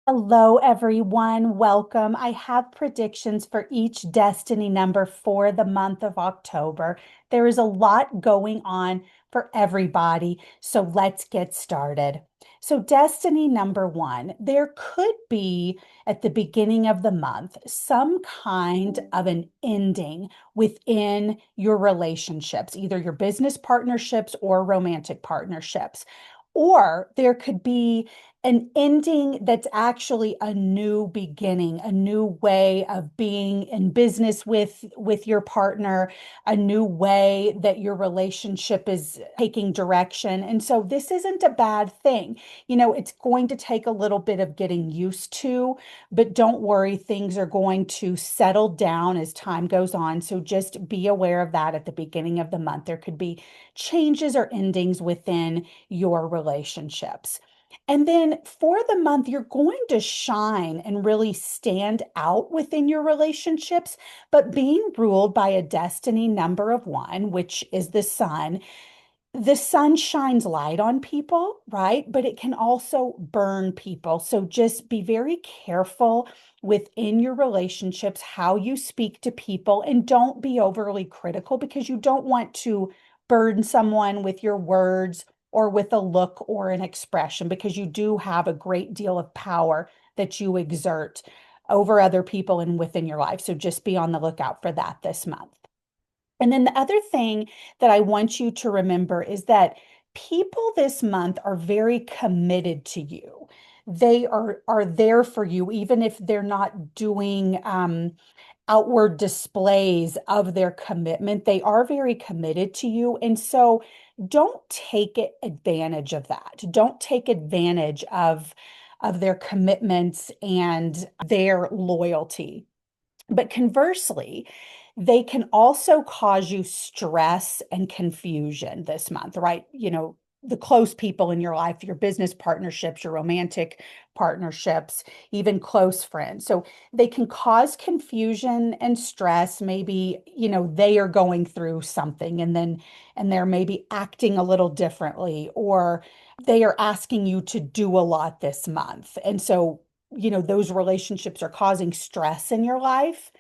Hello, everyone. Welcome. I have predictions for each destiny number for the month of October. There is a lot going on for everybody, so let's get started. So, destiny number one, there could be at the beginning of the month some kind of an ending within your relationships, either your business partnerships or romantic partnerships. Or there could be an ending that's actually a new beginning, a new way of being in business with your partner, a new way that your relationship is taking direction. And so this isn't a bad thing. It's going to take a little bit of getting used to, but don't worry, things are going to settle down as time goes on. So just be aware of that at the beginning of the month. There could be changes or endings within your relationships. And then for the month, you're going to shine and really stand out within your relationships. But being ruled by a destiny number of one, which is the sun shines light on people, right? But it can also burn people. So just be very careful within your relationships, how you speak to people, and don't be overly critical because you don't want to burden someone with your words or with a look or an expression because you do have a great deal of power that you exert over other people and within your life. So just be on the lookout for that this month. And then the other thing that I want you to remember is that people this month are very committed to you. They are there for you, even if they're not doing outward displays of their commitment. They are very committed to you. And so don't take advantage of that. Don't take advantage of their commitments and their loyalty. But conversely, they can also cause you stress and confusion this month, right? The close people in your life, your business partnerships, your romantic partnerships, even close friends. So they can cause confusion and stress. Maybe, they are going through something and they're maybe acting a little differently, or they are asking you to do a lot this month. And so those relationships are causing stress in your life,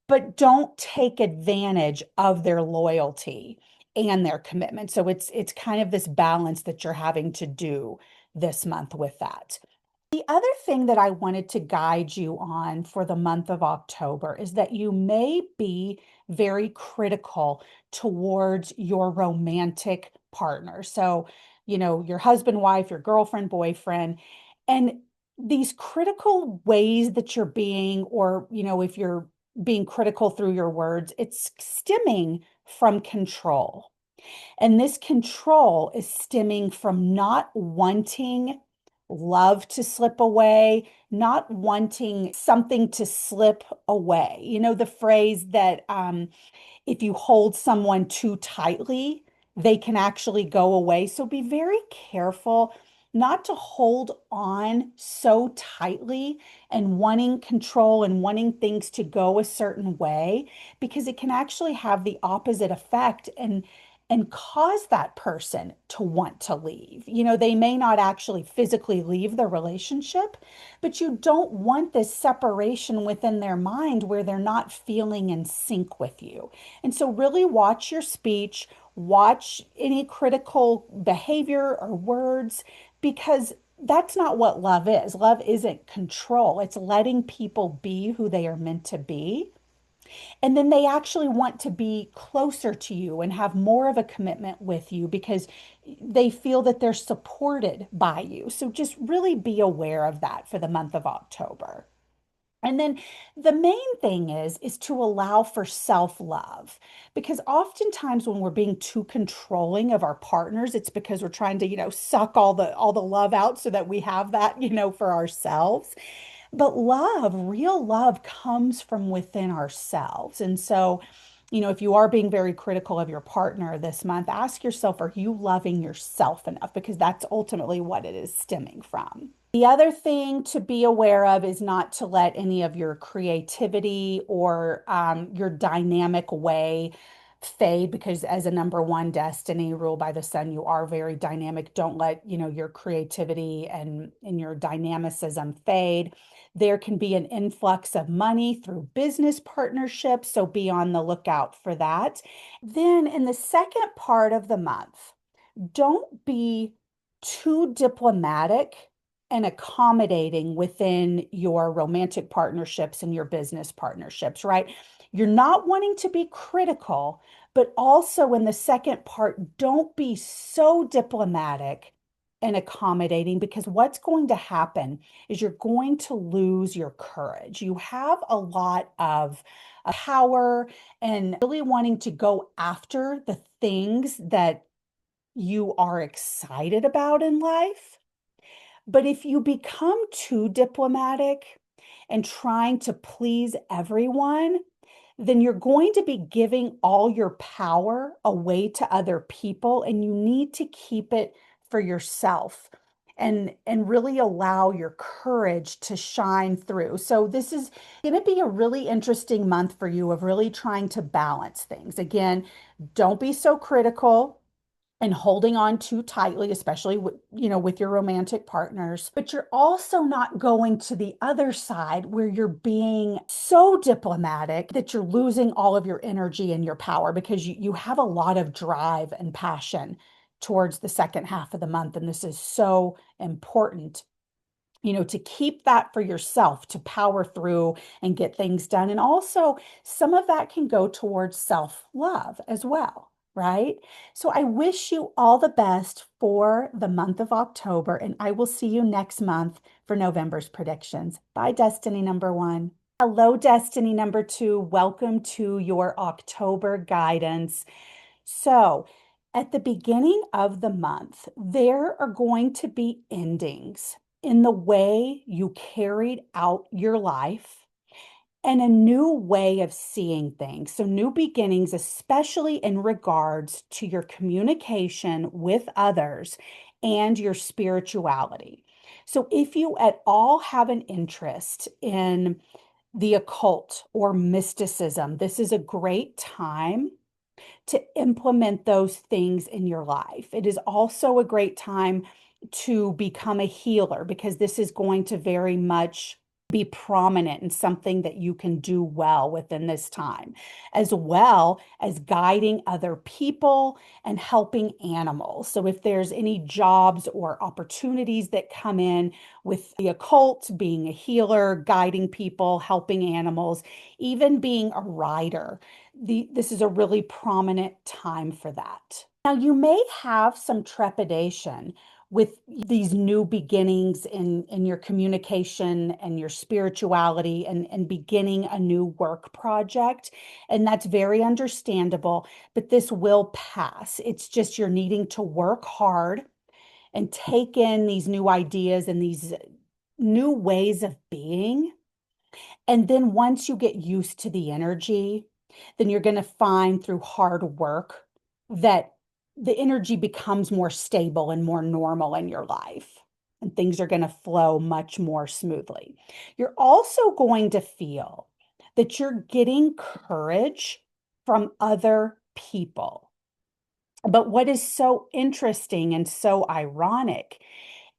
but don't take advantage of their loyalty and their commitment. So it's kind of this balance that you're having to do this month with that. The other thing that I wanted to guide you on for the month of October is that you may be very critical towards your romantic partner. So, your husband, wife, your girlfriend, boyfriend, and these critical ways that you're being, or, if you're being critical through your words, it's stemming from control. And this control is stemming from not wanting love to slip away, not wanting something to slip away. The phrase that if you hold someone too tightly, they can actually go away. So be very careful not to hold on so tightly and wanting control and wanting things to go a certain way, because it can actually have the opposite effect and cause that person to want to leave. They may not actually physically leave the relationship, but you don't want this separation within their mind where they're not feeling in sync with you. And so, really watch your speech, watch any critical behavior or words, because that's not what love is. Love isn't control, it's letting people be who they are meant to be. And then they actually want to be closer to you and have more of a commitment with you because they feel that they're supported by you. So just really be aware of that for the month of October. And then the main thing is to allow for self-love, because oftentimes when we're being too controlling of our partners, it's because we're trying to, suck all the love out so that we have that, for ourselves. But love, real love comes from within ourselves. And so, if you are being very critical of your partner this month, ask yourself, are you loving yourself enough? Because that's ultimately what it is stemming from. The other thing to be aware of is not to let any of your creativity or your dynamic way fade, because as a number one destiny ruled by the sun, you are very dynamic. Don't let, your creativity and your dynamicism fade. There can be an influx of money through business partnerships, so be on the lookout for that. Then in the second part of the month, don't be too diplomatic and accommodating within your romantic partnerships and your business partnerships, right? You're not wanting to be critical, but also in the second part, don't be so diplomatic and accommodating, because what's going to happen is you're going to lose your courage. You have a lot of power and really wanting to go after the things that you are excited about in life. But if you become too diplomatic and trying to please everyone, then you're going to be giving all your power away to other people, and you need to keep it for yourself and really allow your courage to shine through. So this is going to be a really interesting month for you of really trying to balance things. Again, don't be so critical and holding on too tightly, especially with your romantic partners. But you're also not going to the other side where you're being so diplomatic that you're losing all of your energy and your power, because you have a lot of drive and passion towards the second half of the month. And this is so important, to keep that for yourself, to power through and get things done. And also, some of that can go towards self-love as well, right? So I wish you all the best for the month of October, and I will see you next month for November's predictions. Bye, Destiny number one. Hello, Destiny number two. Welcome to your October guidance. So, at the beginning of the month, there are going to be endings in the way you carried out your life and a new way of seeing things. So, new beginnings, especially in regards to your communication with others and your spirituality. So, if you at all have an interest in the occult or mysticism, this is a great time to implement those things in your life. It is also a great time to become a healer, because this is going to very much be prominent and something that you can do well within this time, as well as guiding other people and helping animals. So if there's any jobs or opportunities that come in with the occult, being a healer, guiding people, helping animals, even being a writer, this is a really prominent time for that. Now, you may have some trepidation with these new beginnings in your communication and your spirituality, and beginning a new work project. And that's very understandable, but this will pass. It's just you're needing to work hard and take in these new ideas and these new ways of being. And then once you get used to the energy, then you're going to find through hard work that the energy becomes more stable and more normal in your life, and things are going to flow much more smoothly. You're also going to feel that you're getting courage from other people. But what is so interesting and so ironic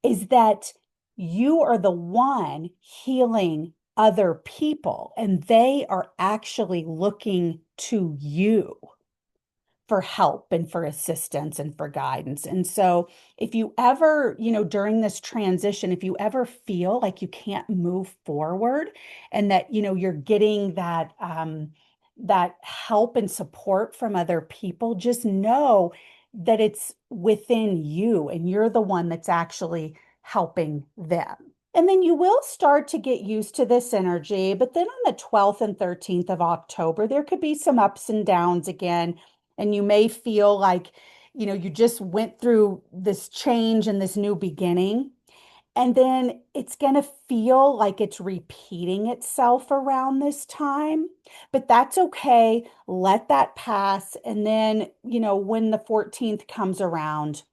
is that you are the one healing other people, and they are actually looking to you for help and for assistance and for guidance. And so if you ever, during this transition, if you ever feel like you can't move forward and that, you're getting that help and support from other people, just know that it's within you and you're the one that's actually helping them. And then you will start to get used to this energy. But then on the 12th and 13th of October, there could be some ups and downs again. And you may feel like, you just went through this change and this new beginning. And then it's going to feel like it's repeating itself around this time, but that's okay. Let that pass. And then, when the 14th comes around,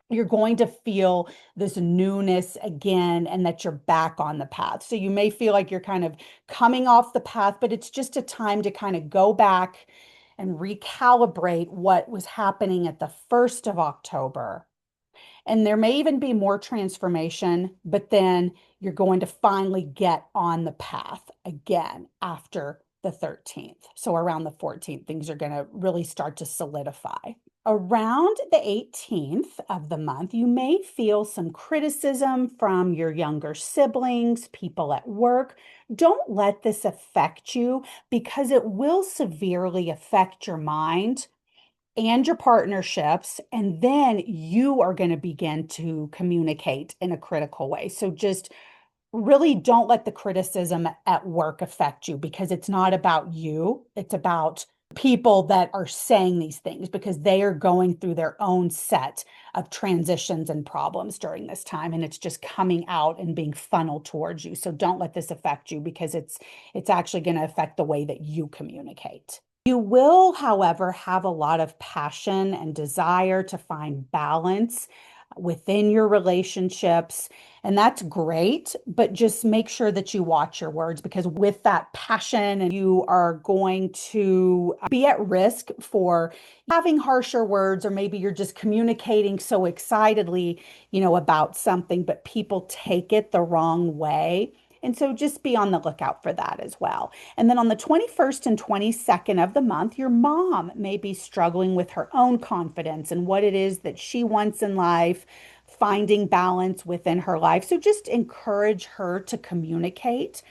you're going to feel this newness again and that you're back on the path. So you may feel like you're kind of coming off the path, but it's just a time to kind of go back and recalibrate what was happening at the 1st of October. And there may even be more transformation, but then you're going to finally get on the path again after the 13th. So around the 14th, things are going to really start to solidify. Around the 18th of the month, you may feel some criticism from your younger siblings, people at work. Don't let this affect you because it will severely affect your mind and your partnerships, and then you are going to begin to communicate in a critical way. So just really don't let the criticism at work affect you because it's not about you. It's about people that are saying these things because they are going through their own set of transitions and problems during this time, and it's just coming out and being funneled towards you. So don't let this affect you because it's actually going to affect the way that you communicate. You will, however, have a lot of passion and desire to find balance within your relationships. And that's great, but just make sure that you watch your words because with that passion, and you are going to be at risk for having harsher words, or maybe you're just communicating so excitedly, about something, but people take it the wrong way. And so just be on the lookout for that as well. And then on the 21st and 22nd of the month, your mom may be struggling with her own confidence and what it is that she wants in life, finding balance within her life. So just encourage her to communicate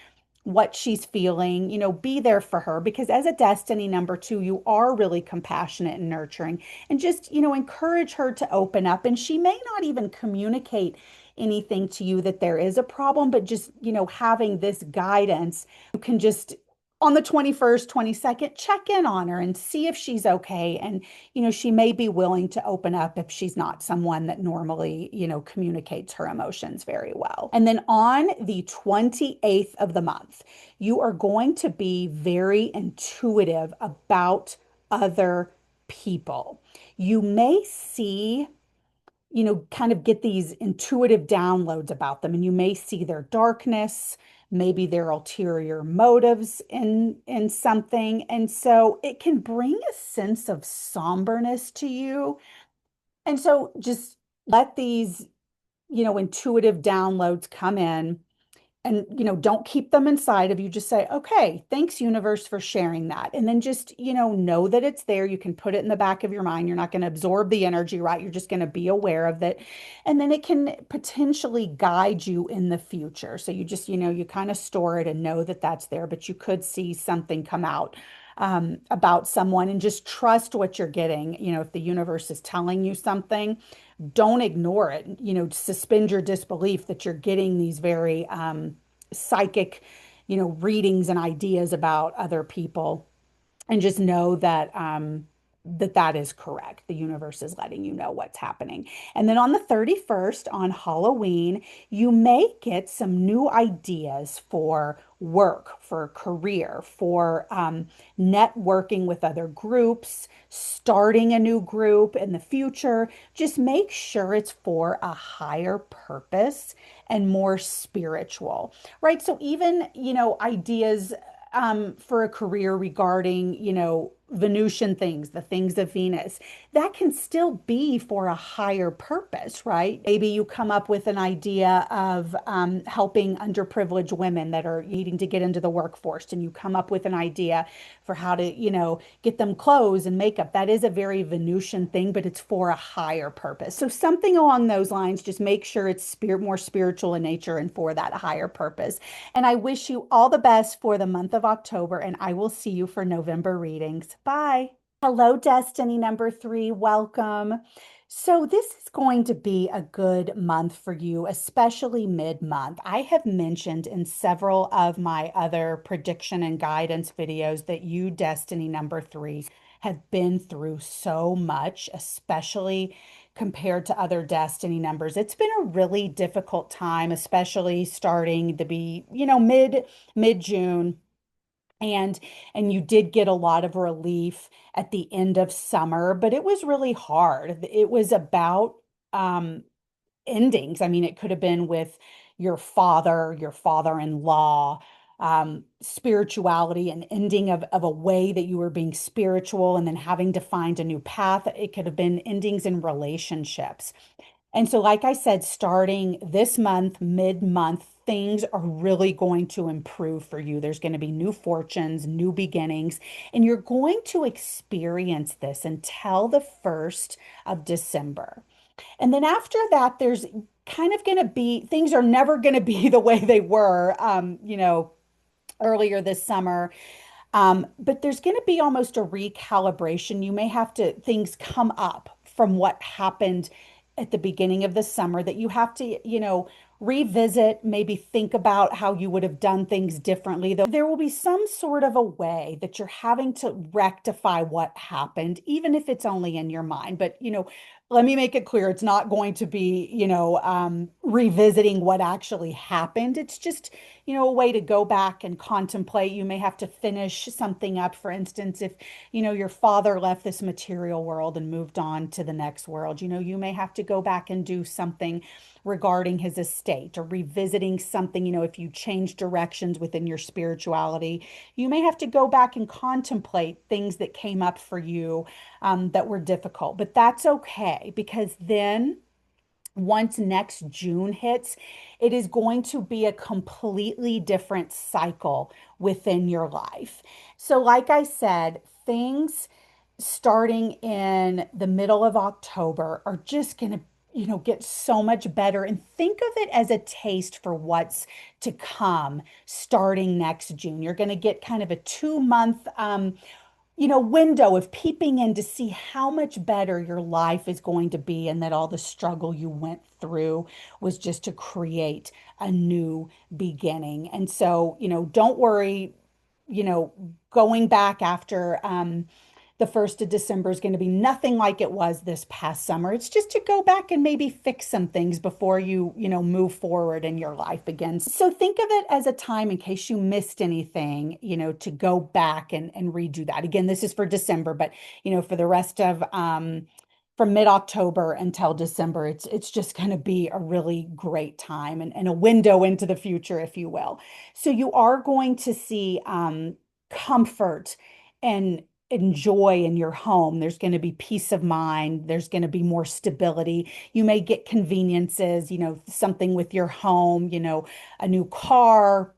what she's feeling, be there for her because as a destiny number 2, you are really compassionate and nurturing, and just, encourage her to open up. And she may not even communicate anything to you that there is a problem, but just, having this guidance, you can just on the 21st, 22nd, check in on her and see if she's okay. And, she may be willing to open up if she's not someone that normally, communicates her emotions very well. And then on the 28th of the month, you are going to be very intuitive about other people. You may see, kind of get these intuitive downloads about them, and you may see their darkness, maybe their ulterior motives in something. And so it can bring a sense of somberness to you. And so just let these, intuitive downloads come in, and don't keep them inside of you. Just say, okay, thanks universe for sharing that, and then just know that it's there. You can put it in the back of your mind. You're not going to absorb the energy, right? You're just going to be aware of it, and then it can potentially guide you in the future. So you just you kind of store it and know that that's there, but you could see something come out about someone, and just trust what you're getting. If the universe is telling you something, don't ignore it. Suspend your disbelief that you're getting these very psychic, readings and ideas about other people, and just know that that is correct. The universe is letting you know what's happening. And then on the 31st, on Halloween, you may get some new ideas for work, for career, for networking with other groups, starting a new group in the future. Just make sure it's for a higher purpose and more spiritual, right? So even, ideas for a career regarding, Venusian things, the things of Venus, that can still be for a higher purpose, right? Maybe you come up with an idea of helping underprivileged women that are needing to get into the workforce, and you come up with an idea for how to, get them clothes and makeup. That is a very Venusian thing, but it's for a higher purpose. So something along those lines, just make sure it's more spiritual in nature and for that higher purpose. And I wish you all the best for the month of October, and I will see you for November readings. Bye. Hello, Destiny number 3. Welcome. So this is going to be a good month for you, especially mid-month. I have mentioned in several of my other prediction and guidance videos that you, Destiny number 3, have been through so much, especially compared to other destiny numbers. It's been a really difficult time, especially starting to be, mid-June. And you did get a lot of relief at the end of summer, but it was really hard. It was about um endings. I mean, it could have been with your father-in-law, spirituality, an ending of a way that you were being spiritual and then having to find a new path. It could have been endings in relationships. And so, like I said, starting this month, mid-month, things are really going to improve for you. There's going to be new fortunes, new beginnings, and you're going to experience this until the 1st of December. And then after that, there's kind of going to be, things are never going to be the way they were, earlier this summer. But there's going to be almost a recalibration. You may have to, things come up from what happened at the beginning of the summer that you have to, revisit, maybe think about how you would have done things differently. There will be some sort of a way that you're having to rectify what happened, even if it's only in your mind. But, let me make it clear, it's not going to be, revisiting what actually happened. It's just, a way to go back and contemplate. You may have to finish something up. For instance, if, your father left this material world and moved on to the next world, you may have to go back and do something regarding his estate or revisiting something. If you change directions within your spirituality, you may have to go back and contemplate things that came up for you, that were difficult. But that's okay, because then once next June hits, it is going to be a completely different cycle within your life. So, like I said, things starting in the middle of October are just going to, get so much better. And think of it as a taste for what's to come starting next June. You're going to get kind of a 2 month, window of peeping in to see how much better your life is going to be, and that all the struggle you went through was just to create a new beginning. And so, don't worry, you know, going back after the 1st of December is going to be nothing like it was this past summer. It's just to go back and maybe fix some things before you, move forward in your life again. So think of it as a time, in case you missed anything, to go back and redo that. Again, this is for December, but, for the rest of, from mid-October until December, it's just going to be a really great time, and a window into the future, if you will. So you are going to see comfort and enjoy in your home. There's going to be peace of mind. There's going to be more stability. You may get conveniences, something with your home, a new car,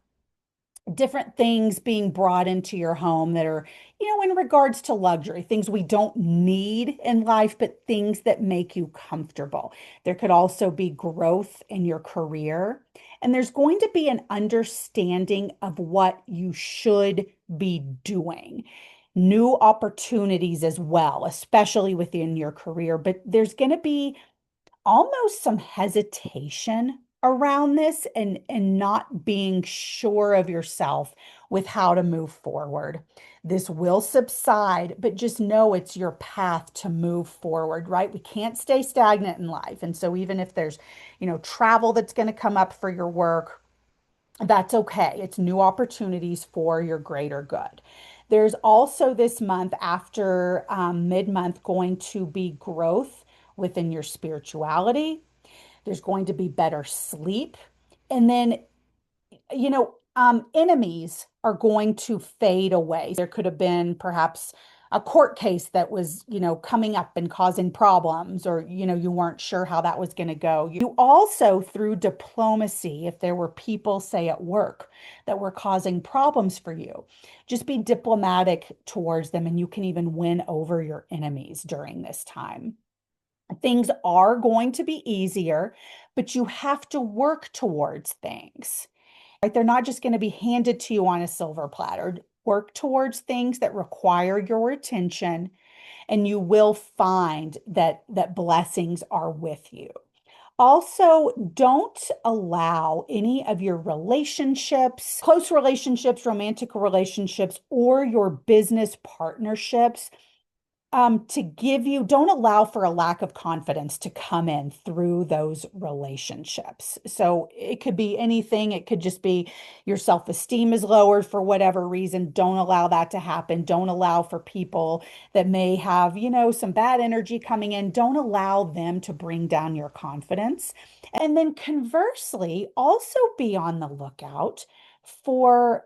different things being brought into your home that are, in regards to luxury, things we don't need in life, but things that make you comfortable. There could also be growth in your career, and there's going to be an understanding of what you should be doing. New opportunities as well, especially within your career, but there's going to be almost some hesitation around this, and not being sure of yourself with how to move forward. This will subside, but just know it's your path to move forward, right? We can't stay stagnant in life. And so even if there's, travel that's going to come up for your work, that's okay. It's new opportunities for your greater good. There's also this month, after mid-month, going to be growth within your spirituality. There's going to be better sleep. And then, enemies are going to fade away. There could have been perhaps a court case that was, coming up and causing problems, or, you weren't sure how that was going to go. You also, through diplomacy, if there were people, say, at work that were causing problems for you, just be diplomatic towards them, and you can even win over your enemies during this time. Things are going to be easier, but you have to work towards things. Right? They're not just going to be handed to you on a silver platter. Work towards things that require your attention, and you will find that blessings are with you. Also, don't allow any of your relationships, close relationships, romantic relationships, or your business partnerships, to give you, don't allow for a lack of confidence to come in through those relationships. So it could be anything. It could just be your self-esteem is lowered for whatever reason. Don't allow that to happen. Don't allow for people that may have, some bad energy coming in. Don't allow them to bring down your confidence. And then conversely, also be on the lookout For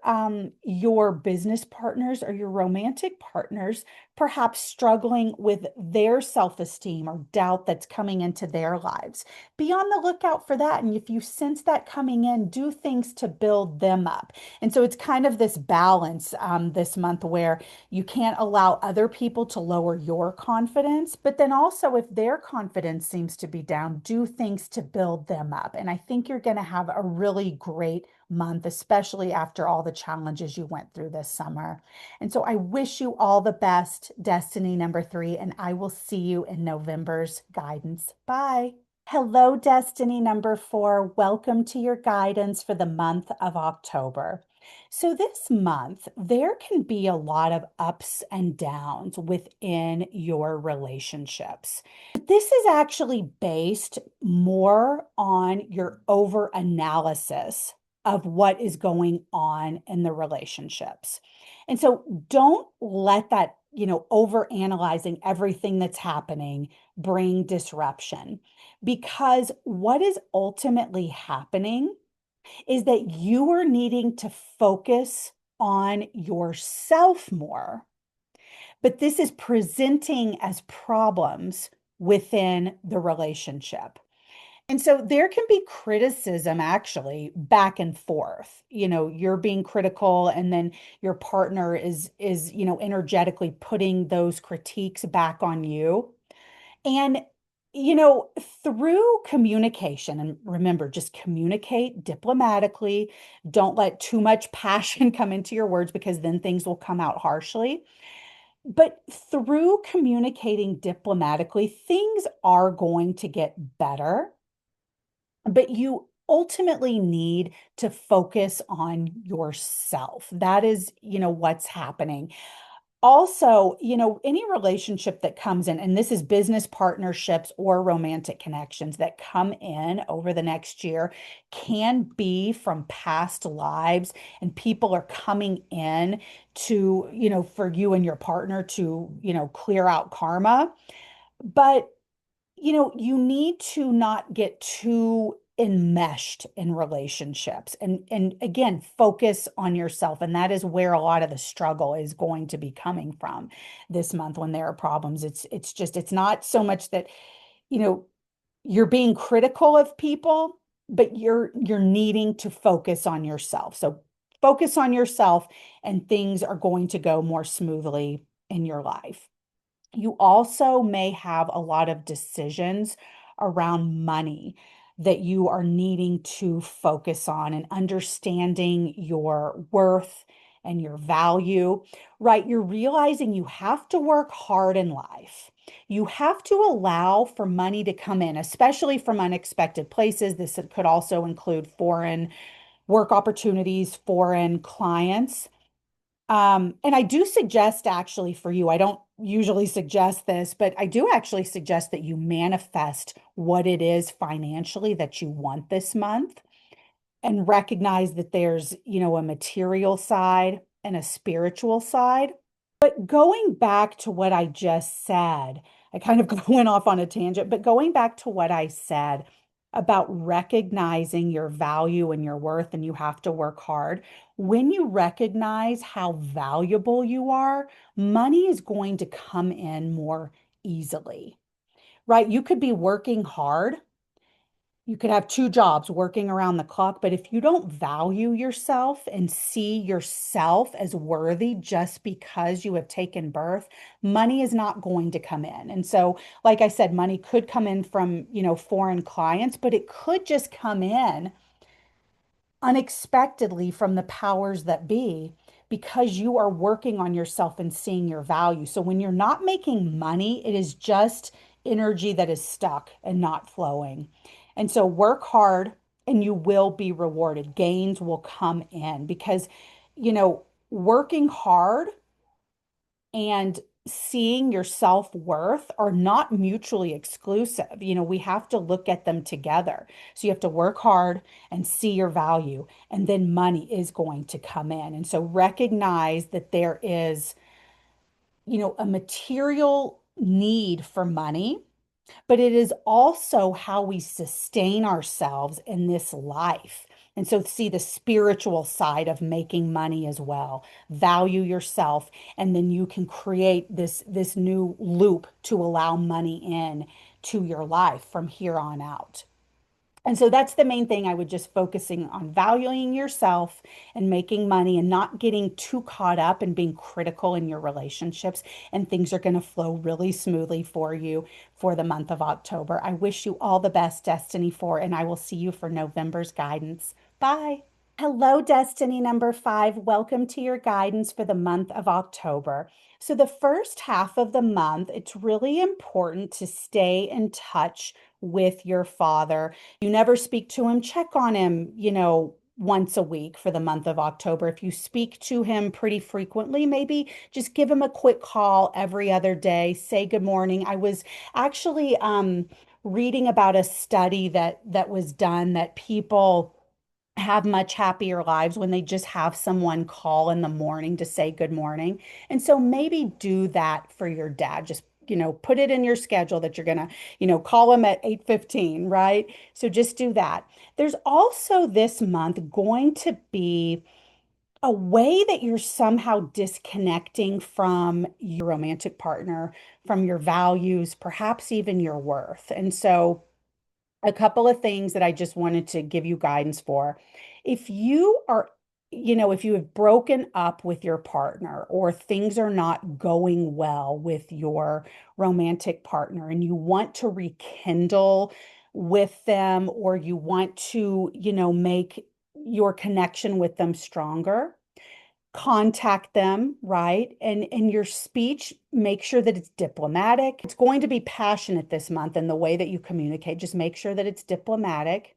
your business partners or your romantic partners, perhaps struggling with their self-esteem or doubt that's coming into their lives. Be on the lookout for that. And if you sense that coming in, do things to build them up. And so it's kind of this balance this month where you can't allow other people to lower your confidence, but then also if their confidence seems to be down, do things to build them up. And I think you're going to have a really great month, especially after all the challenges you went through this summer. And so I wish you all the best, Destiny number 3, and I will see you in November's guidance. Bye. Hello, Destiny number 4. Welcome to your guidance for the month of October. So, this month, there can be a lot of ups and downs within your relationships. This is actually based more on your over analysis of what is going on in the relationships. And so don't let that, over analyzing everything that's happening bring disruption, because what is ultimately happening is that you are needing to focus on yourself more. But this is presenting as problems within the relationship. And so there can be criticism actually back and forth. You're being critical and then your partner is energetically putting those critiques back on you. And through communication, and remember, just communicate diplomatically. Don't let too much passion come into your words because then things will come out harshly. But through communicating diplomatically, things are going to get better. But you ultimately need to focus on yourself. That is, what's happening. Also, any relationship that comes in, and this is business partnerships or romantic connections that come in over the next year, can be from past lives, and people are coming in to, for you and your partner to, clear out karma. But you need to not get too enmeshed in relationships and again focus on yourself, and that is where a lot of the struggle is going to be coming from this month when there are problems. It's not so much that you know you're being critical of people, but you're needing to focus on yourself. So focus on yourself and things are going to go more smoothly in your life. You also may have a lot of decisions around money that you are needing to focus on and understanding your worth and your value, right? You're realizing you have to work hard in life. You have to allow for money to come in, especially from unexpected places. This could also include foreign work opportunities, foreign clients. And I do suggest actually for you, I don't usually suggest this, but I do actually suggest that you manifest what it is financially that you want this month and recognize that there's, a material side and a spiritual side. But going back to what I just said, I kind of went off on a tangent, but going back to what I said about recognizing your value and your worth, and you have to work hard. When you recognize how valuable you are, money is going to come in more easily, right? You could be working hard, you could have two jobs working around the clock, but if you don't value yourself and see yourself as worthy just because you have taken birth, money is not going to come in. And so, like I said, money could come in from, foreign clients, but it could just come in unexpectedly from the powers that be because you are working on yourself and seeing your value. So when you're not making money, it is just energy that is stuck and not flowing. And so work hard and you will be rewarded. Gains will come in because, working hard and seeing your self-worth are not mutually exclusive. We have to look at them together. So you have to work hard and see your value, and then money is going to come in. And so recognize that there is, a material need for money, but it is also how we sustain ourselves in this life. And so see the spiritual side of making money as well. Value yourself, and then you can create this new loop to allow money in to your life from here on out. And so that's the main thing. I would just focusing on valuing yourself and making money and not getting too caught up and being critical in your relationships. And things are going to flow really smoothly for you for the month of October. I wish you all the best, Destiny 4, and I will see you for November's guidance. Bye. Hello, Destiny number 5. Welcome to your guidance for the month of October. So, the first half of the month, it's really important to stay in touch with your father. You never speak to him, check on him, once a week for the month of October. If you speak to him pretty frequently, maybe just give him a quick call every other day, say good morning. I was actually reading about a study that was done that people have much happier lives when they just have someone call in the morning to say good morning. And so maybe do that for your dad. Just, put it in your schedule that you're going to, call him at 8:15, right? So just do that. There's also this month going to be a way that you're somehow disconnecting from your romantic partner, from your values, perhaps even your worth. And so a couple of things that I just wanted to give you guidance for. If you are, if you have broken up with your partner or things are not going well with your romantic partner and you want to rekindle with them or you want to, make your connection with them stronger, contact them, right? And your speech, make sure that it's diplomatic. It's going to be passionate this month in the way that you communicate. Just make sure that it's diplomatic.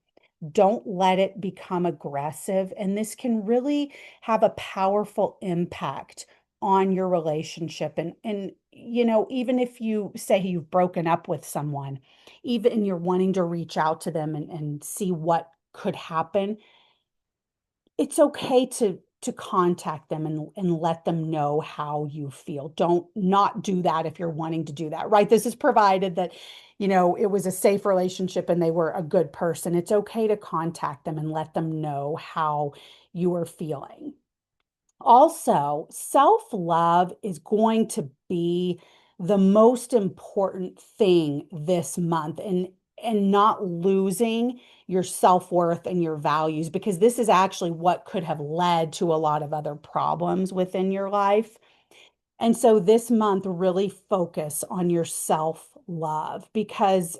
Don't let it become aggressive. And this can really have a powerful impact on your relationship. And even if you say you've broken up with someone, even you're wanting to reach out to them and see what could happen, it's okay to contact them and let them know how you feel. Don't not do that if you're wanting to do that, right? This is provided that, it was a safe relationship and they were a good person. It's okay to contact them and let them know how you are feeling. Also, self-love is going to be the most important thing this month, and not losing your self-worth and your values, because this is actually what could have led to a lot of other problems within your life. And so this month, really focus on your self-love because,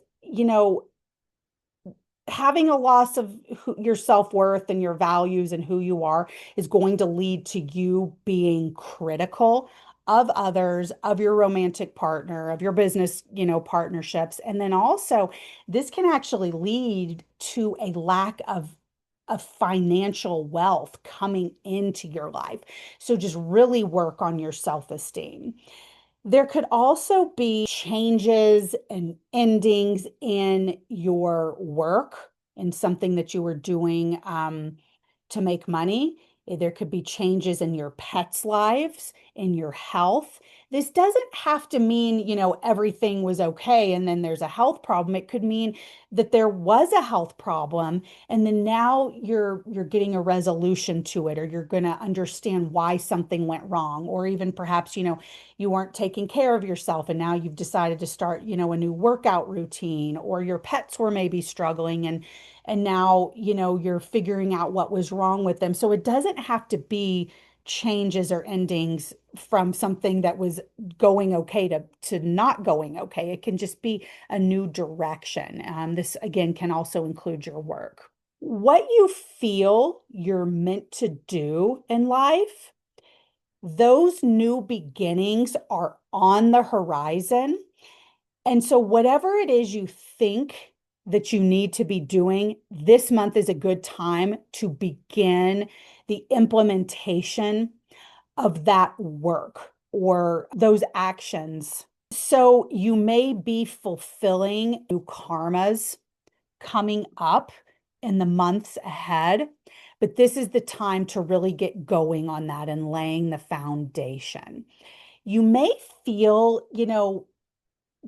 having a loss of your self-worth and your values and who you are is going to lead to you being critical of others, of your romantic partner, of your business, partnerships. And then also this can actually lead to a lack of financial wealth coming into your life. So just really work on your self-esteem. There could also be changes and endings in your work and something that you were doing to make money. There could be changes in your pets' lives, in your health. This doesn't have to mean, everything was okay and then there's a health problem. It could mean that there was a health problem and then now you're getting a resolution to it, or you're going to understand why something went wrong, or even perhaps, you weren't taking care of yourself and now you've decided to start, a new workout routine, or your pets were maybe struggling and now, you're figuring out what was wrong with them. So it doesn't have to be changes or endings from something that was going okay to not going okay. It can just be a new direction. This again can also include your work. What you feel you're meant to do in life, those new beginnings are on the horizon. And so, whatever it is you think that you need to be doing, this month is a good time to begin the implementation of that work or those actions. So, you may be fulfilling new karmas coming up in the months ahead, but this is the time to really get going on that and laying the foundation. You may feel,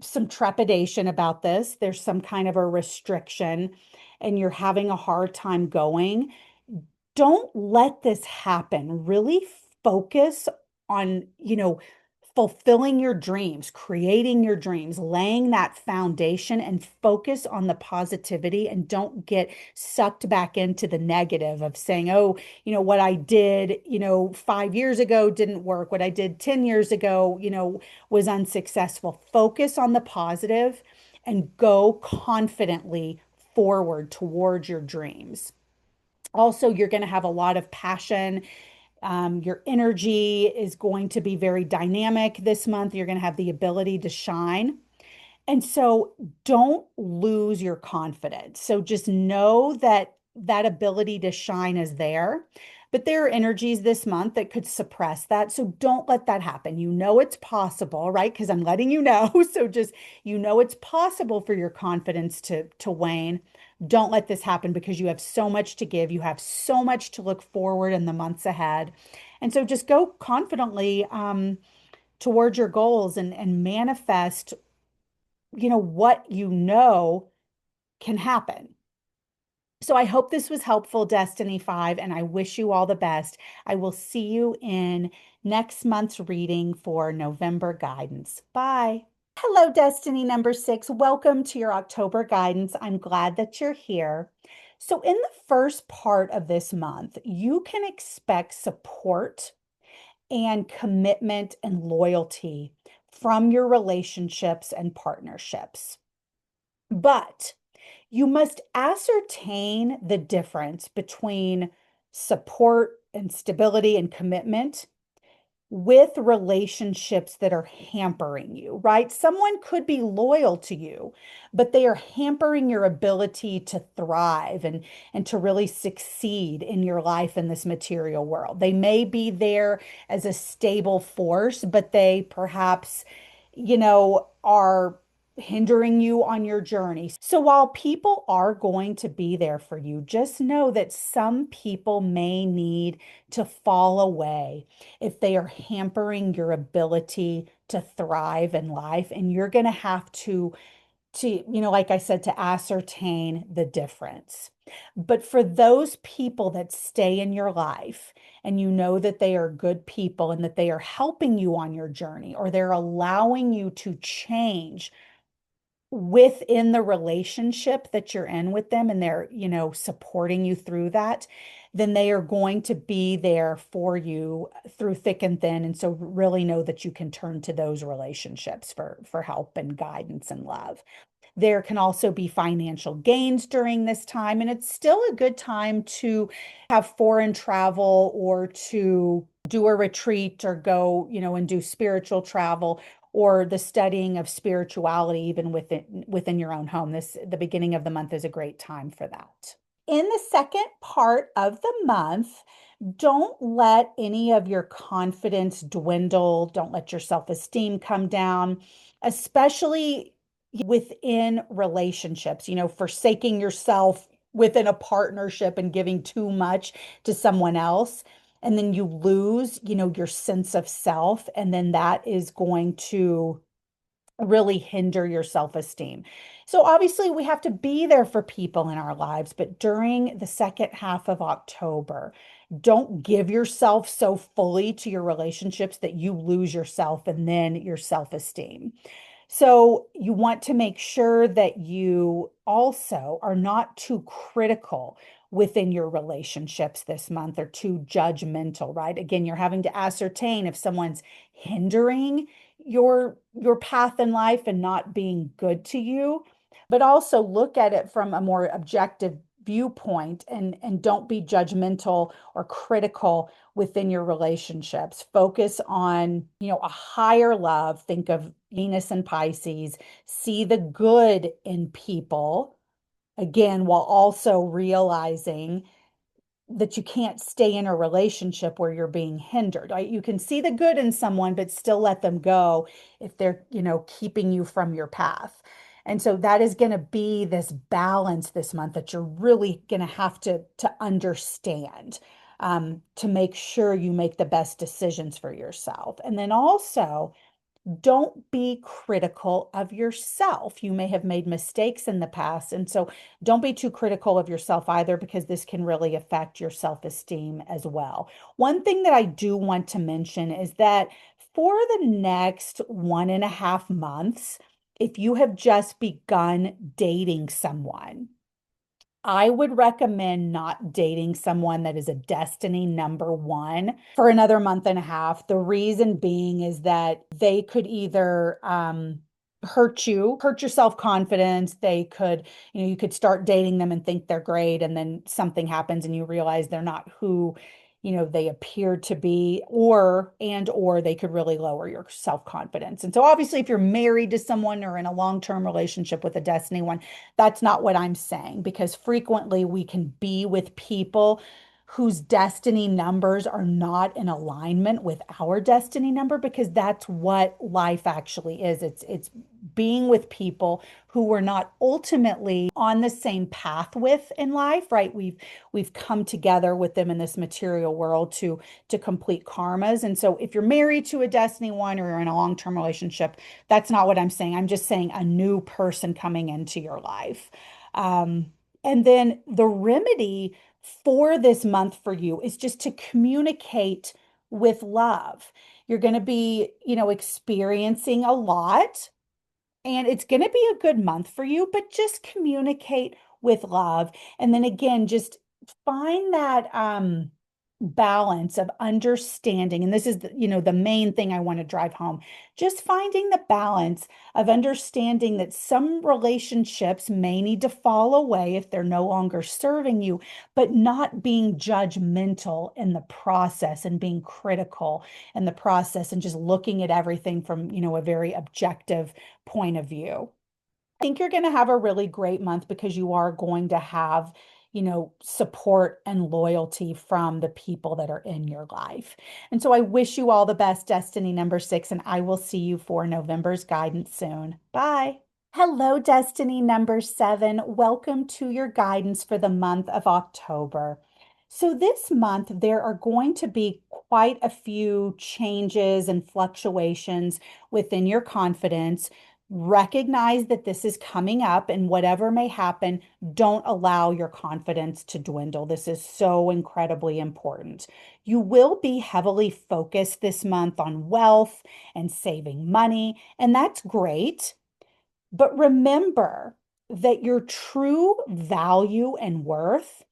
some trepidation about this. There's some kind of a restriction and you're having a hard time going. don't let this happen. Really focus on, fulfilling your dreams, creating your dreams, laying that foundation and focus on the positivity and don't get sucked back into the negative of saying, oh, what I did, 5 years ago didn't work. What I did 10 years ago, was unsuccessful. Focus on the positive and go confidently forward towards your dreams. Also, you're going to have a lot of passion. Your energy is going to be very dynamic this month. You're going to have the ability to shine. And so don't lose your confidence. So just know that that ability to shine is there. But there are energies this month that could suppress that. So don't let that happen. You know it's possible, right? Because I'm letting you know. So just it's possible for your confidence to wane. Don't let this happen because you have so much to give. You have so much to look forward in the months ahead. And so just go confidently towards your goals and manifest what can happen. So I hope this was helpful, Destiny 5, and I wish you all the best. I will see you in next month's reading for November guidance. Bye. Hello, Destiny number 6. Welcome to your October guidance. I'm glad that you're here. So in the first part of this month, you can expect support and commitment and loyalty from your relationships and partnerships. But you must ascertain the difference between support and stability and commitment with relationships that are hampering you, right? Someone could be loyal to you, but they are hampering your ability to thrive and to really succeed in your life in this material world. They may be there as a stable force, but they perhaps, are hindering you on your journey. So while people are going to be there for you, just know that some people may need to fall away if they are hampering your ability to thrive in life. And you're going to have like I said, to ascertain the difference. But for those people that stay in your life and you know that they are good people and that they are helping you on your journey or they're allowing you to change within the relationship that you're in with them and they're, supporting you through that, then they are going to be there for you through thick and thin. And so really know that you can turn to those relationships for help and guidance and love. There can also be financial gains during this time, and it's still a good time to have foreign travel or to do a retreat or go, and do spiritual travel or the studying of spirituality even within your own home. The beginning of the month is a great time for that. In the second part of the month, don't let any of your confidence dwindle. Don't let your self-esteem come down, especially within relationships, forsaking yourself within a partnership and giving too much to someone else. And then you lose, your sense of self. And then that is going to really hinder your self-esteem. So obviously we have to be there for people in our lives, but during the second half of October, don't give yourself so fully to your relationships that you lose yourself and then your self-esteem. So you want to make sure that you also are not too critical within your relationships this month or too judgmental, right? Again, you're having to ascertain if someone's hindering your path in life and not being good to you, but also look at it from a more objective viewpoint and don't be judgmental or critical within your relationships. Focus on, a higher love. Think of Venus and Pisces. See the good in people, again, while also realizing that you can't stay in a relationship where you're being hindered, right? You can see the good in someone, but still let them go if they're, keeping you from your path. And so that is going to be this balance this month that you're really going to have to understand to make sure you make the best decisions for yourself. And then also don't be critical of yourself. You may have made mistakes in the past. And so don't be too critical of yourself either, because this can really affect your self-esteem as well. One thing that I do want to mention is that for the next 1.5 months, if you have just begun dating someone, I would recommend not dating someone that is a destiny number one for another month and a half. The reason being is that they could either hurt you, hurt your self-confidence. They could, you could start dating them and think they're great, and then something happens and you realize they're not who, they appear to be, or they could really lower your self-confidence. And so obviously if you're married to someone or in a long-term relationship with a destiny one, that's not what I'm saying, because frequently we can be with people whose destiny numbers are not in alignment with our destiny number, because that's what life actually is. It's being with people who we're not ultimately on the same path with in life, right? We've come together with them in this material world to complete karmas. And so if you're married to a destiny one or you're in a long-term relationship, that's not what I'm saying. I'm just saying a new person coming into your life. And then the remedy for this month for you is just to communicate with love. You're going to be, experiencing a lot, and it's going to be a good month for you, but just communicate with love. And then again, just find that balance of understanding. And this is the main thing I want to drive home. Just finding the balance of understanding that some relationships may need to fall away if they're no longer serving you, but not being judgmental in the process and being critical in the process, and just looking at everything from, a very objective point of view. I think you're going to have a really great month, because you are going to have, support and loyalty from the people that are in your life. And so I wish you all the best, Destiny number 6, and I will see you for November's guidance soon. Bye. Hello, Destiny number 7. Welcome to your guidance for the month of October. So this month, there are going to be quite a few changes and fluctuations within your confidence. Recognize that this is coming up, and whatever may happen, don't allow your confidence to dwindle. This is so incredibly important. You will be heavily focused this month on wealth and saving money, and that's great. But remember that your true value and worth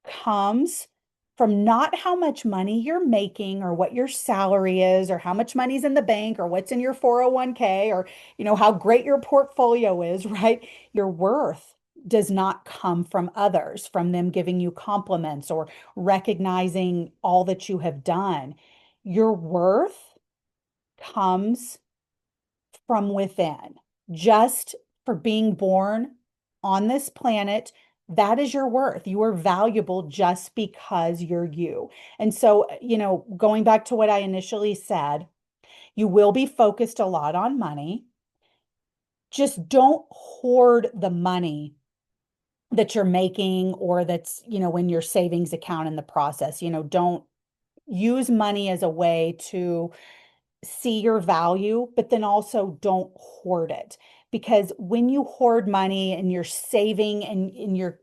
comes from not how much money you're making, or what your salary is, or how much money's in the bank, or what's in your 401k, or how great your portfolio is, right? Your worth does not come from others, from them giving you compliments or recognizing all that you have done. Your worth comes from within. Just for being born on this planet, that is your worth. You are valuable just because you're you. And so, going back to what I initially said, you will be focused a lot on money. Just don't hoard the money that you're making, or that's, in your savings account in the process. Don't use money as a way to see your value, but then also don't hoard it. Because when you hoard money and you're saving, and you're,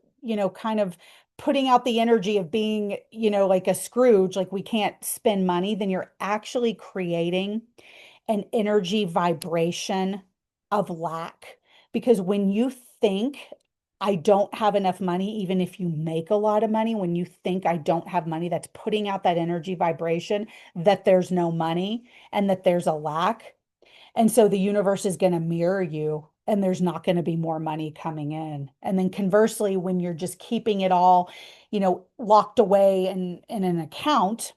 kind of putting out the energy of being, like a Scrooge, like we can't spend money, then you're actually creating an energy vibration of lack. Because when you think, I don't have enough money, even if you make a lot of money, when you think I don't have money, that's putting out that energy vibration that there's no money and that there's a lack. And so the universe is going to mirror you, and there's not going to be more money coming in. And then conversely, when you're just keeping it all, locked away in an account,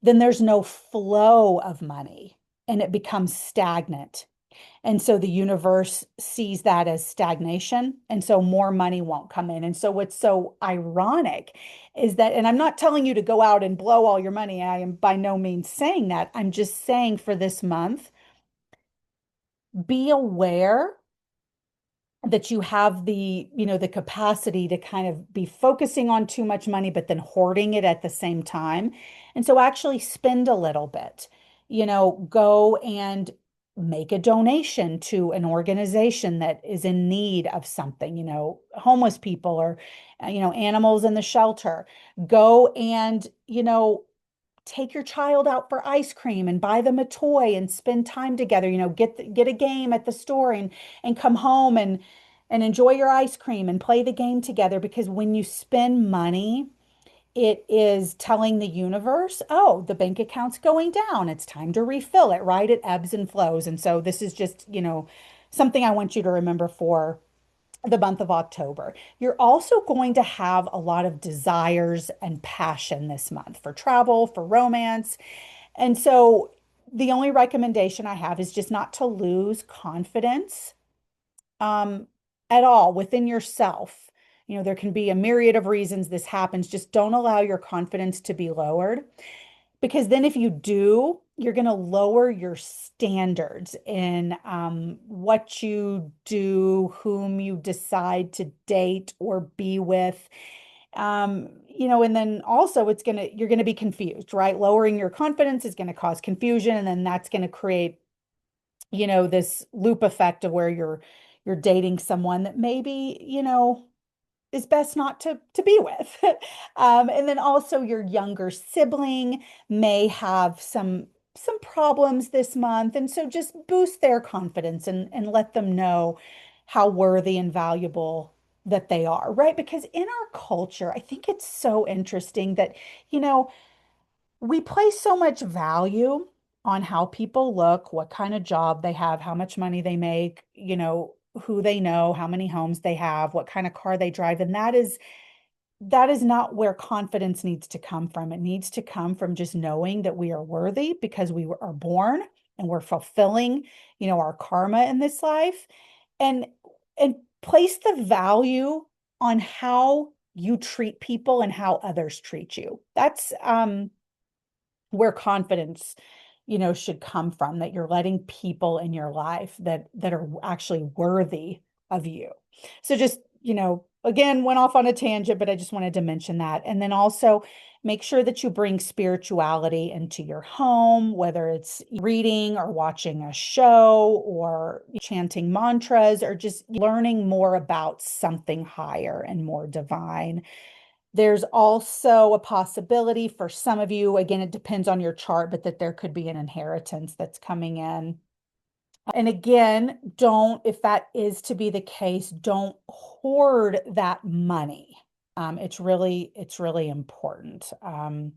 then there's no flow of money, and it becomes stagnant. And so the universe sees that as stagnation. And so more money won't come in. And so what's so ironic is that, and I'm not telling you to go out and blow all your money. I am by no means saying that. I'm just saying for this month, be aware that you have the capacity to kind of be focusing on too much money, but then hoarding it at the same time. And so actually spend a little bit, go and make a donation to an organization that is in need of something, homeless people or, animals in the shelter. Go and, take your child out for ice cream and buy them a toy and spend time together, get a game at the store and come home and enjoy your ice cream and play the game together. Because when you spend money, it is telling the universe, oh, the bank account's going down. It's time to refill it, right? It ebbs and flows. And so this is just, something I want you to remember for the month of October. You're also going to have a lot of desires and passion this month for travel, for romance. And so the only recommendation I have is just not to lose confidence um, at all within yourself. There can be a myriad of reasons this happens. Just don't allow your confidence to be lowered, because then if you do, you're going to lower your standards in what you do, whom you decide to date or be with. And then also you're going to be confused, right? Lowering your confidence is going to cause confusion, and then that's going to create, this loop effect of where you're dating someone that maybe, is best not to be with. And then also your younger sibling may have some problems this month. And so just boost their confidence and let them know how worthy and valuable that they are, right? Because in our culture, I think it's so interesting that, you know, we place so much value on how people look, what kind of job they have, how much money they make, who they know, how many homes they have, what kind of car they drive. And that is not where confidence needs to come from. It needs to come from just knowing that we are worthy because we are born and we're fulfilling, our karma in this life, and and place the value on how you treat people and how others treat you. That's where confidence, should come from, that you're letting people in your life that are actually worthy of you. So just, again, went off on a tangent, but I just wanted to mention that. And then also make sure that you bring spirituality into your home, whether it's reading or watching a show or chanting mantras or just learning more about something higher and more divine. There's also a possibility for some of you, again, it depends on your chart, but that there could be an inheritance that's coming in. And again, if that is to be the case, don't hoard that money. It's really important. And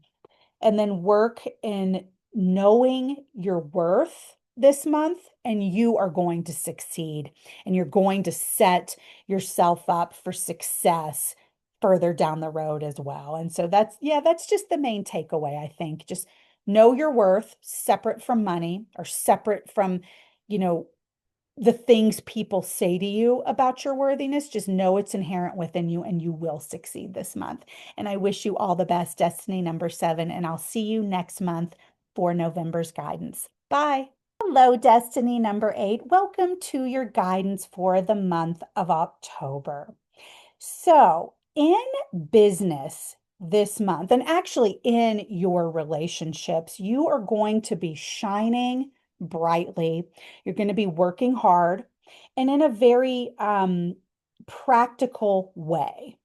then work in knowing your worth this month, and you are going to succeed, and you're going to set yourself up for success further down the road as well. And so that's just the main takeaway, I think. Just know your worth, separate from money or separate from, you know, the things people say to you about your worthiness. Just know it's inherent within you and you will succeed this month. And I wish you all the best, Destiny number 7, and I'll see you next month for November's guidance. Bye. Hello, Destiny number 8. Welcome to your guidance for the month of October. So, in business this month, and actually in your relationships, you are going to be shining brightly. You're going to be working hard and in a very practical way,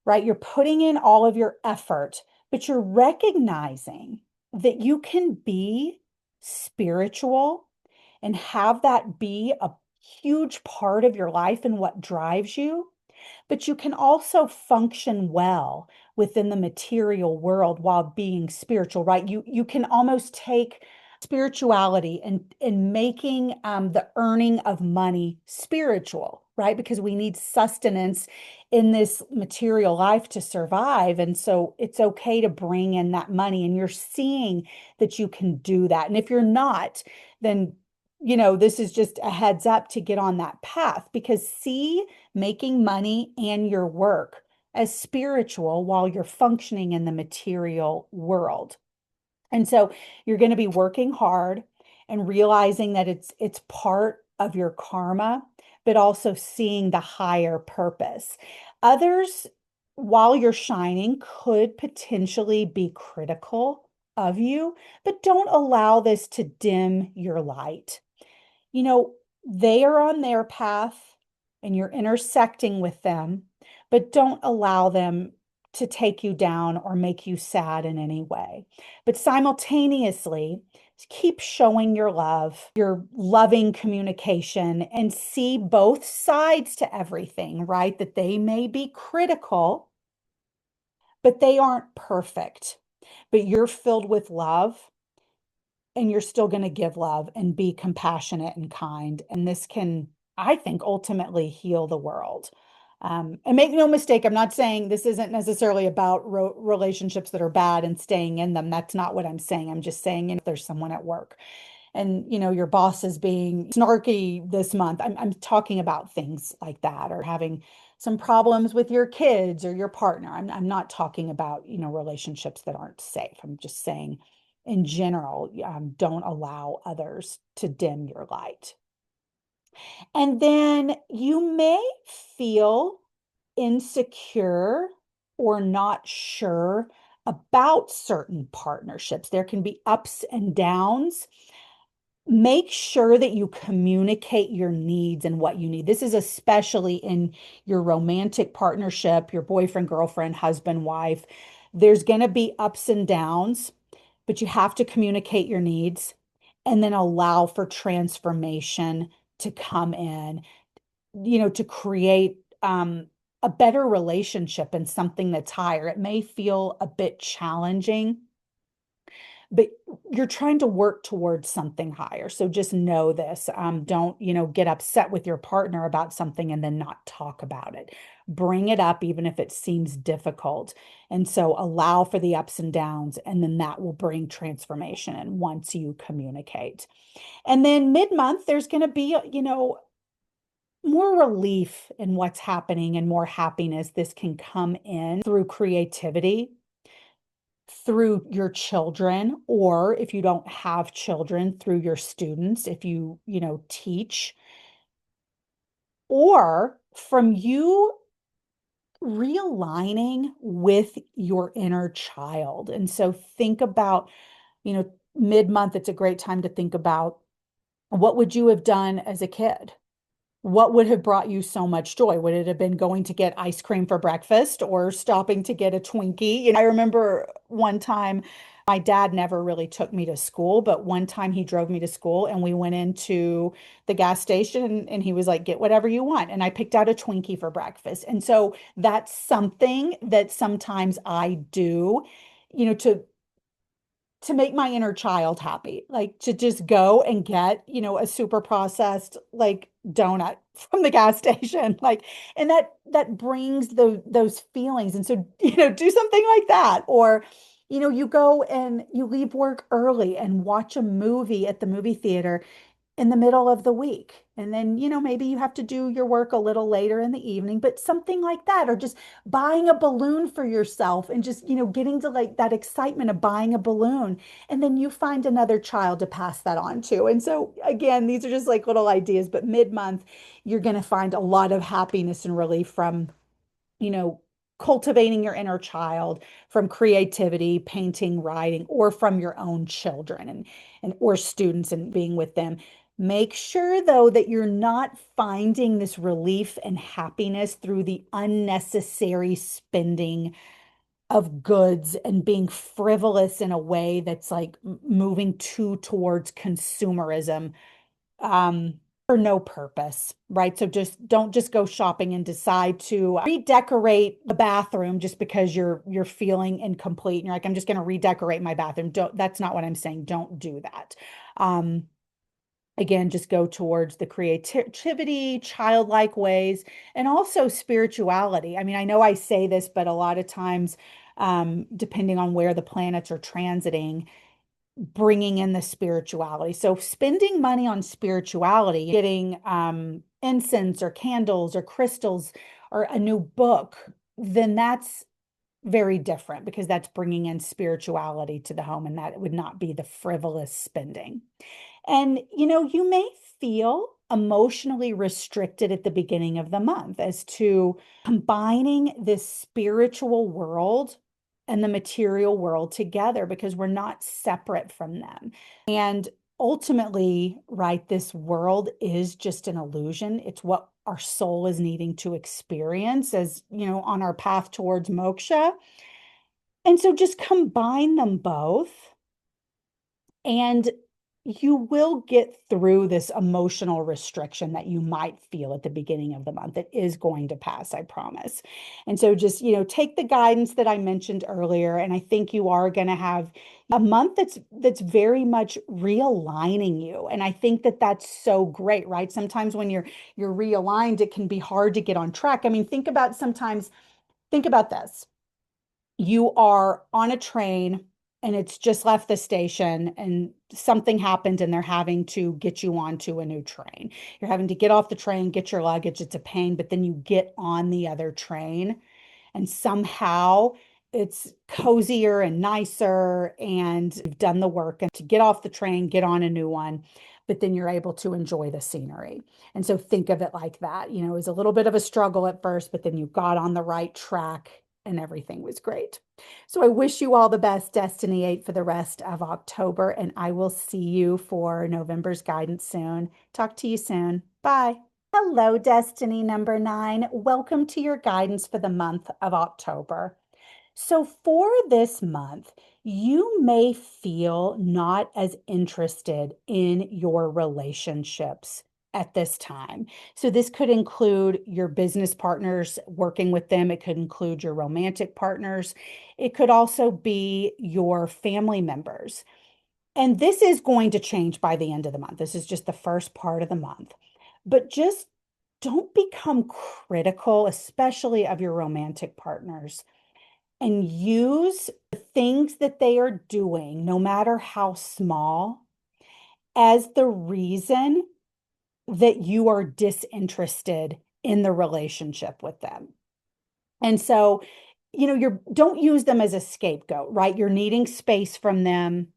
right? You're putting in all of your effort, but you're recognizing that you can be spiritual and have that be a huge part of your life and what drives you, but you can also function well within the material world while being spiritual, right? You can almost take spirituality and making the earning of money spiritual, right? Because we need sustenance in this material life to survive. And so it's okay to bring in that money, and you're seeing that you can do that. And if you're not, then this is just a heads up to get on that path, because see making money and your work as spiritual while you're functioning in the material world. And so you're going to be working hard and realizing that it's part of your karma, but also seeing the higher purpose. Others, while you're shining, could potentially be critical of you, but don't allow this to dim your light. you know, they are on their path and you're intersecting with them, but don't allow them to take you down or make you sad in any way. But simultaneously, keep showing your love, your loving communication, and see both sides to everything, right? That they may be critical, but they aren't perfect. But you're filled with love and you're still going to give love and be compassionate and kind. And this can, I think, ultimately heal the world. And make no mistake, I'm not saying this isn't necessarily about relationships that are bad and staying in them. That's not what I'm saying. I'm just saying, if there's someone at work and your boss is being snarky this month, I'm talking about things like that, or having some problems with your kids or your partner. I'm not talking about relationships that aren't safe. I'm just saying in general, don't allow others to dim your light. And then you may feel insecure or not sure about certain partnerships. There can be ups and downs. Make sure that you communicate your needs and what you need. This is especially in your romantic partnership, your boyfriend, girlfriend, husband, wife. There's going to be ups and downs, but you have to communicate your needs and then allow for transformation to come in, to create a better relationship and something that's higher. It may feel a bit challenging, but you're trying to work towards something higher. So just know this. Don't, get upset with your partner about something and then not talk about it. Bring it up, even if it seems difficult. And so allow for the ups and downs, and then that will bring transformation. And once you communicate, and then mid-month, there's going to be, more relief in what's happening and more happiness. This can come in through creativity, through your children, or if you don't have children, through your students, if you teach, or from you realigning with your inner child. And so think about, mid-month, it's a great time to think about, what would you have done as a kid? What would have brought you so much joy? Would it have been going to get ice cream for breakfast or stopping to get a Twinkie? I remember one time my dad never really took me to school, but one time he drove me to school and we went into the gas station and he was like, get whatever you want. And I picked out a Twinkie for breakfast. And so that's something that sometimes I do, to make my inner child happy, like to just go and get, a super processed like donut from the gas station, like, and that brings those feelings. And so, do something like that. Or, you go and you leave work early and watch a movie at the movie theater in the middle of the week. And then, maybe you have to do your work a little later in the evening, but something like that, or just buying a balloon for yourself and just, getting to like that excitement of buying a balloon. And then you find another child to pass that on to. And so, again, these are just like little ideas, but mid-month, you're going to find a lot of happiness and relief from, you know, cultivating your inner child, from creativity, painting, writing, or from your own children and or students and being with them. Make sure though that you're not finding this relief and happiness through the unnecessary spending of goods and being frivolous in a way that's like moving towards consumerism, for no purpose, right? So just don't just go shopping and decide to redecorate the bathroom just because you're feeling incomplete and you're like, I'm just going to redecorate my bathroom. Don't, that's not what I'm saying. Don't do that. Um, Again, just go towards the creativity, childlike ways, and also spirituality. I mean, I know I say this, but a lot of times, depending on where the planets are transiting, bringing in the spirituality. So spending money on spirituality, getting incense or candles or crystals or a new book, then that's very different because that's bringing in spirituality to the home, and that would not be the frivolous spending. And, you may feel emotionally restricted at the beginning of the month as to combining this spiritual world and the material world together because we're not separate from them. And ultimately, right, this world is just an illusion. It's what our soul is needing to experience as, on our path towards moksha. And so just combine them both, and you will get through this emotional restriction that you might feel at the beginning of the month. It is going to pass, I promise. And so just, take the guidance that I mentioned earlier, and I think you are going to have a month that's very much realigning you. And I think that that's so great, right? Sometimes when you're realigned, it can be hard to get on track. I mean, think about this. You are on a train and it's just left the station and something happened and they're having to get you onto a new train. You're having to get off the train, get your luggage. It's a pain, but then you get on the other train and somehow it's cozier and nicer and you've done the work and to get off the train, get on a new one, but then you're able to enjoy the scenery. And so think of it like that. It was a little bit of a struggle at first, but then you got on the right track and everything was great. So I wish you all the best, Destiny 8, for the rest of October, and I will see you for November's guidance soon. Talk to you soon. Bye. Hello, Destiny number 9. Welcome to your guidance for the month of October. So for this month, you may feel not as interested in your relationships at this time. So this could include your business partners, working with them. It could include your romantic partners. It could also be your family members. And this is going to change by the end of the month. This is just the first part of the month. But just don't become critical, especially of your romantic partners, and use the things that they are doing, no matter how small, as the reason that you are disinterested in the relationship with them. And so, don't use them as a scapegoat, right? You're needing space from them,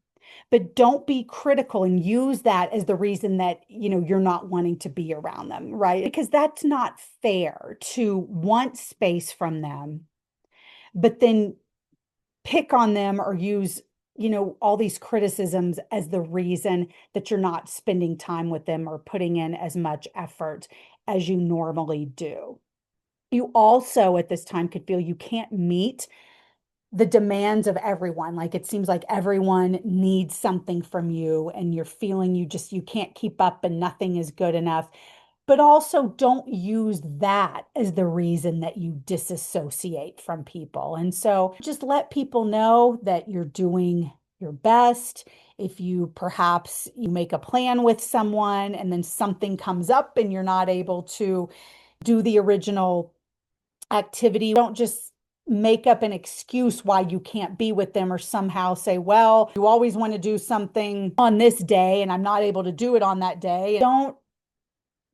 but don't be critical and use that as the reason that, you're not wanting to be around them, right? Because that's not fair to want space from them, but then pick on them or use, all these criticisms as the reason that you're not spending time with them or putting in as much effort as you normally do. You also at this time could feel you can't meet the demands of everyone. Like it seems like everyone needs something from you and you're feeling you can't keep up and nothing is good enough. But also don't use that as the reason that you disassociate from people. And so just let people know that you're doing your best. If you make a plan with someone and then something comes up and you're not able to do the original activity, don't just make up an excuse why you can't be with them or somehow say, well, you always want to do something on this day and I'm not able to do it on that day.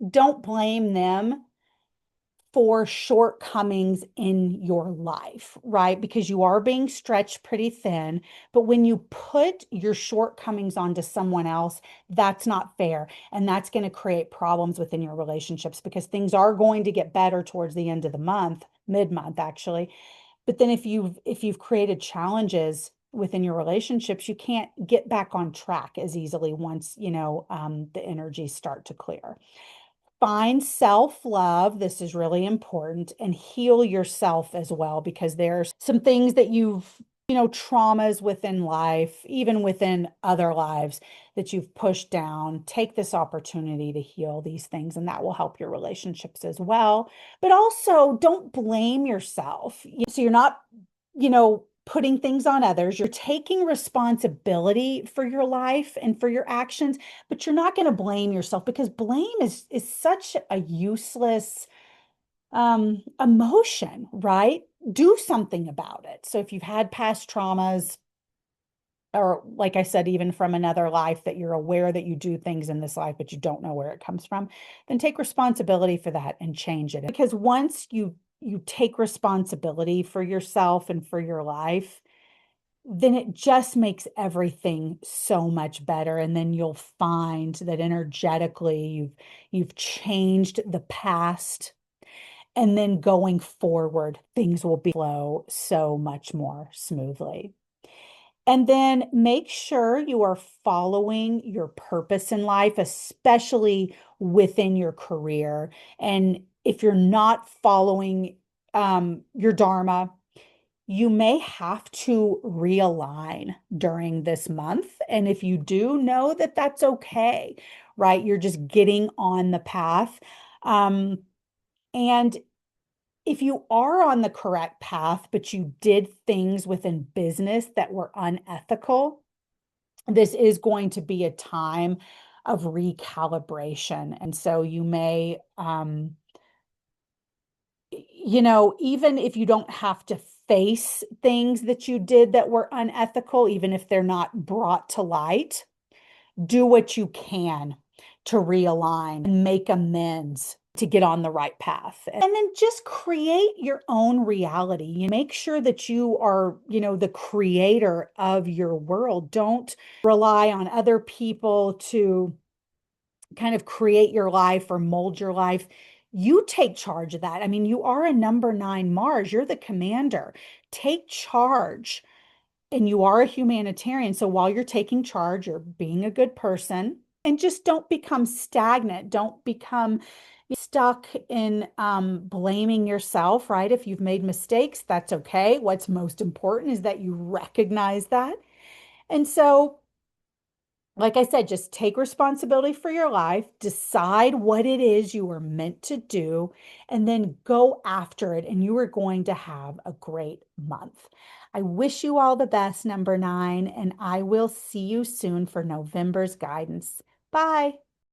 Don't blame them for shortcomings in your life, right? Because you are being stretched pretty thin. But when you put your shortcomings onto someone else, that's not fair. And that's going to create problems within your relationships because things are going to get better towards the end of the month, mid-month actually. But then if you've created challenges within your relationships, you can't get back on track as easily once, the energies start to clear. Find self-love. This is really important, and heal yourself as well, because there's some things that traumas within life, even within other lives that you've pushed down. Take this opportunity to heal these things, and that will help your relationships as well. But also don't blame yourself. So you're not, putting things on others. You're taking responsibility for your life and for your actions, but you're not going to blame yourself because blame is such a useless emotion, right? Do something about it. So if you've had past traumas, or like I said, even from another life, that you're aware that you do things in this life, but you don't know where it comes from, then take responsibility for that and change it. Because once you take responsibility for yourself and for your life, then it just makes everything so much better. And then you'll find that energetically you've changed the past. And then going forward, things will flow so much more smoothly. And then make sure you are following your purpose in life, especially within your career. And if you're not following your Dharma, you may have to realign during this month. And if you do, know that that's okay, right? You're just getting on the path. And if you are on the correct path, but you did things within business that were unethical, this is going to be a time of recalibration. And so you may, even if you don't have to face things that you did that were unethical, even if they're not brought to light, do what you can to realign and make amends to get on the right path. And then just create your own reality. You make sure that you are, the creator of your world. Don't rely on other people to kind of create your life or mold your life. You take charge of that. I mean, you are a number 9 Mars, you're the commander. Take charge. And you are a humanitarian. So while you're taking charge, you're being a good person, and just don't become stagnant. Don't become stuck in blaming yourself, right? If you've made mistakes, that's okay. What's most important is that you recognize that. And so, like I said, just take responsibility for your life, decide what it is you were meant to do, and then go after it. And you are going to have a great month. I wish you all the best, number 9, and I will see you soon for November's guidance. Bye.